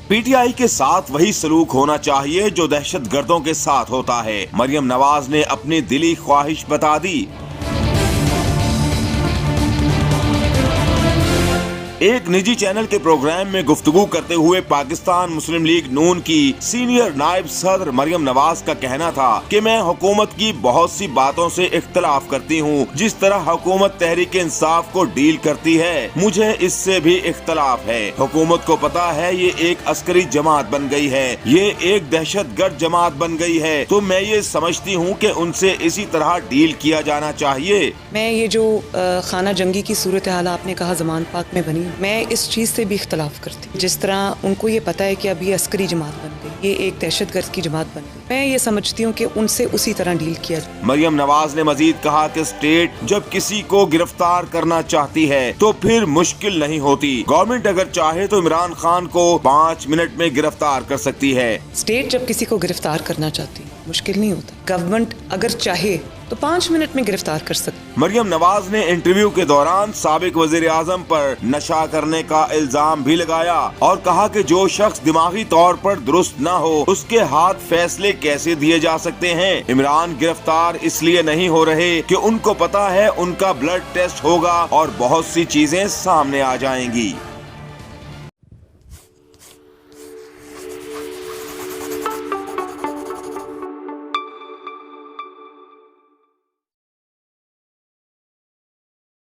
PTI के साथ वही सलूक होना चाहिए जो दहशत गर्दों के साथ होता है। मरियम नवाज ने अपनी दिली ख्वाहिश बता दी। एक निजी चैनल के प्रोग्राम में गुफ्तगू करते हुए पाकिस्तान मुस्लिम लीग नून की सीनियर नायब सदर मरियम नवाज का कहना था कि मैं हुकूमत की बहुत सी बातों से इख्तलाफ करती हूँ। जिस तरह हुकूमत तहरीक इंसाफ को डील करती है, मुझे इससे भी इख्तलाफ है। हुकूमत को पता है ये एक अस्करी जमात बन गई है, ये एक दहशतगर्द जमात बन गई है, तो मैं ये समझती हूँ कि उनसे इसी तरह डील किया जाना चाहिए। मैं ये जो खाना जंगी की सूरत हाल आपने कहा ज़मान पाक में बनी, मैं इस चीज़ से भी इख्तलाफ करती हूँ। जिस तरह उनको ये पता है कि अब ये अस्करी जमात बन गई, ये एक दहशतगर्द की जमात बन गई, मैं ये समझती हूँ कि उनसे उसी तरह डील किया जाए। मरियम नवाज ने मजीद कहा कि स्टेट जब किसी को गिरफ्तार करना चाहती है तो फिर मुश्किल नहीं होती। गवर्नमेंट अगर चाहे तो इमरान खान को 5 मिनट में गिरफ्तार कर सकती है। स्टेट जब किसी को गिरफ्तार करना चाहती है, मुश्किल नहीं होता। गवर्नमेंट अगर चाहे तो 5 मिनट में गिरफ्तार कर सकती। मरियम नवाज ने इंटरव्यू के दौरान साबिक वजीर आजम पर नशा करने का इल्जाम भी लगाया और कहा कि जो शख्स दिमागी तौर पर दुरुस्त न हो उसके हाथ फैसले कैसे दिए जा सकते हैं। इमरान गिरफ्तार इसलिए नहीं हो रहे कि उनको पता है उनका ब्लड टेस्ट होगा और बहुत सी चीजें सामने आ जाएंगी।